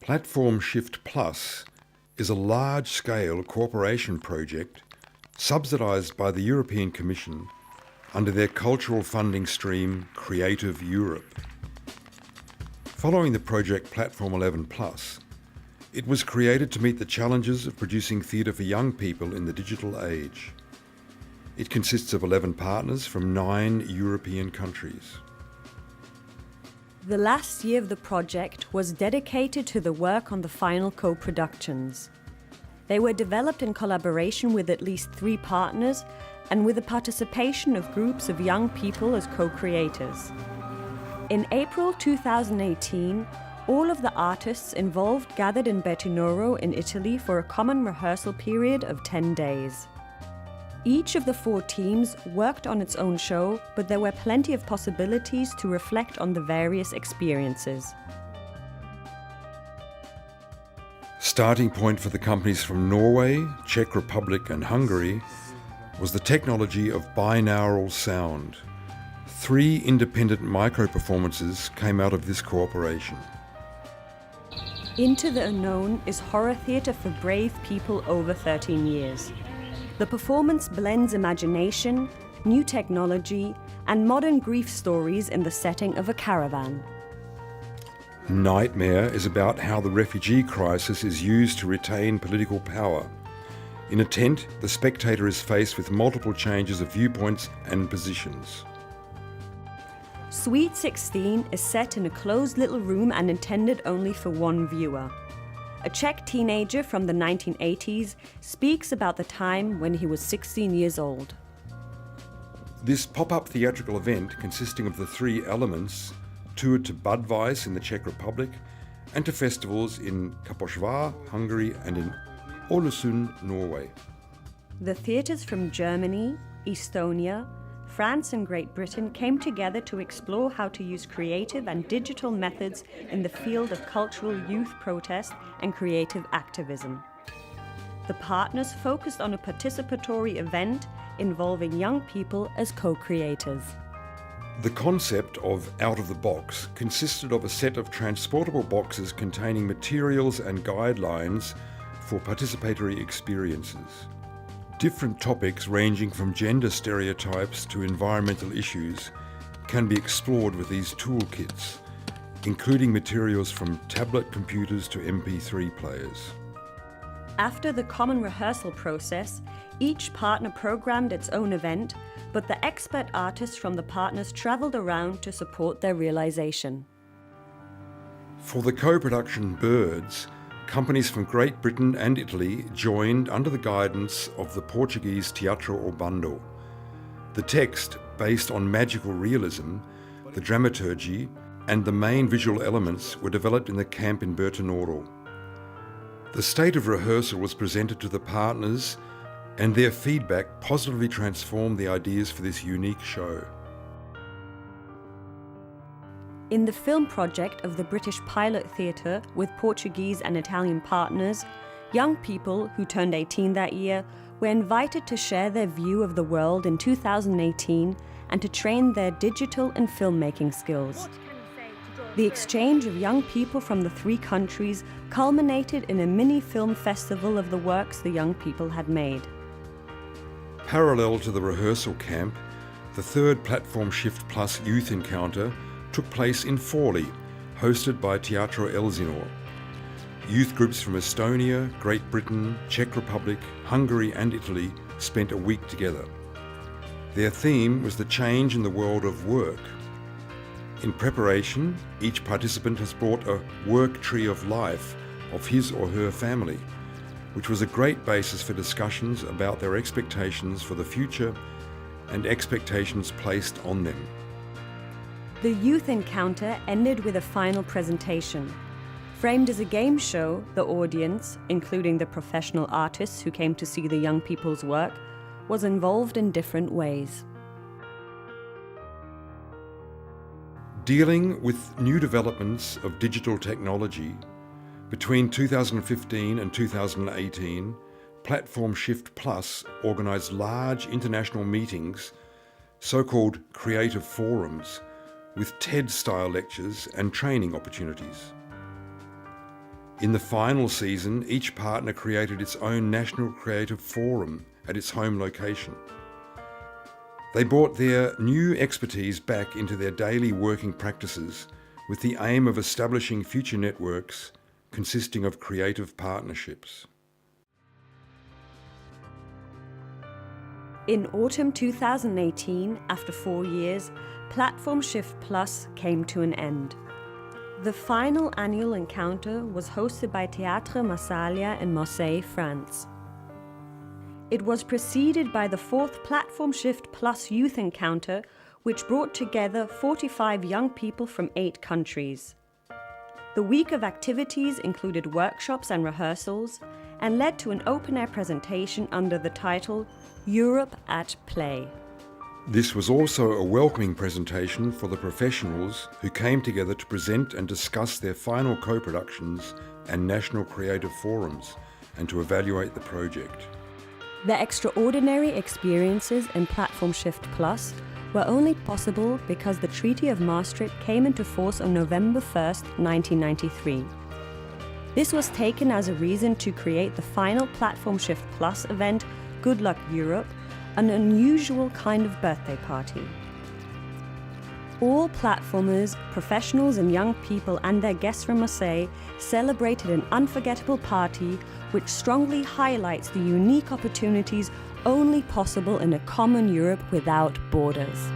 Platform Shift Plus is a large-scale cooperation project subsidised by the European Commission under their cultural funding stream Creative Europe. Following the project Platform 11 Plus, it was created to meet the challenges of producing theatre for young people in the digital age. It consists of 11 partners from 9 European countries. The last year of the project was dedicated to the work on the final co-productions. They were developed in collaboration with at least 3 partners and with the participation of groups of young people as co-creators. In April 2018, all of the artists involved gathered in Bertinoro in Italy for a common rehearsal period of 10 days. Each of the 4 teams worked on its own show, but there were plenty of possibilities to reflect on the various experiences. Starting point for the companies from Norway, Czech Republic and Hungary was the technology of binaural sound. 3 independent micro-performances came out of this cooperation. Into the Unknown is horror theatre for brave people over 13 years. The performance blends imagination, new technology, and modern grief stories in the setting of a caravan. Nightmare is about how the refugee crisis is used to retain political power. In a tent, the spectator is faced with multiple changes of viewpoints and positions. Sweet 16 is set in a closed little room and intended only for one viewer. A Czech teenager from the 1980s speaks about the time when he was 16 years old. This pop-up theatrical event, consisting of the 3 elements, toured to Budweis in the Czech Republic and to festivals in Kaposvár, Hungary and in Ålesund, Norway. The theatres from Germany, Estonia, France and Great Britain came together to explore how to use creative and digital methods in the field of cultural youth protest and creative activism. The partners focused on a participatory event involving young people as co-creators. The concept of out of the box consisted of a set of transportable boxes containing materials and guidelines for participatory experiences. Different topics ranging from gender stereotypes to environmental issues can be explored with these toolkits, including materials from tablet computers to MP3 players. After the common rehearsal process, each partner programmed its own event, but the expert artists from the partners travelled around to support their realisation. For the co-production Birds, companies from Great Britain and Italy joined under the guidance of the Portuguese Teatro Urbano. The text, based on magical realism, the dramaturgy, and the main visual elements were developed in the camp in Bertinoro. The state of rehearsal was presented to the partners, and their feedback positively transformed the ideas for this unique show. In the film project of the British Pilot Theatre with Portuguese and Italian partners, young people who turned 18 that year were invited to share their view of the world in 2018 and to train their digital and filmmaking skills. The exchange of young people from the 3 countries culminated in a mini film festival of the works the young people had made. Parallel to the rehearsal camp, the 3rd Platform Shift Plus youth encounter took place in Forli, hosted by Teatro Elsinore. Youth groups from Estonia, Great Britain, Czech Republic, Hungary and Italy spent a week together. Their theme was the change in the world of work. In preparation, each participant has brought a work tree of life of his or her family, which was a great basis for discussions about their expectations for the future and expectations placed on them. The youth encounter ended with a final presentation. Framed as a game show, the audience, including the professional artists who came to see the young people's work, was involved in different ways. Dealing with new developments of digital technology, between 2015 and 2018, Platform Shift Plus organised large international meetings, so-called creative forums, with TED-style lectures and training opportunities. In the final season, each partner created its own national creative forum at its home location. They brought their new expertise back into their daily working practices with the aim of establishing future networks consisting of creative partnerships. In autumn 2018, after 4 years, Platform Shift Plus came to an end. The final annual encounter was hosted by Theatre Massalia in Marseille, France. It was preceded by the 4th Platform Shift Plus Youth Encounter, which brought together 45 young people from 8 countries. The week of activities included workshops and rehearsals and led to an open-air presentation under the title Europe at Play. This was also a welcoming presentation for the professionals who came together to present and discuss their final co-productions and national creative forums and to evaluate the project. The extraordinary experiences in Platform Shift Plus were only possible because the Treaty of Maastricht came into force on November 1st, 1993. This was taken as a reason to create the final Platform Shift Plus event, Good Luck Europe, an unusual kind of birthday party. All platformers, professionals and young people and their guests from Marseille celebrated an unforgettable party which strongly highlights the unique opportunities only possible in a common Europe without borders.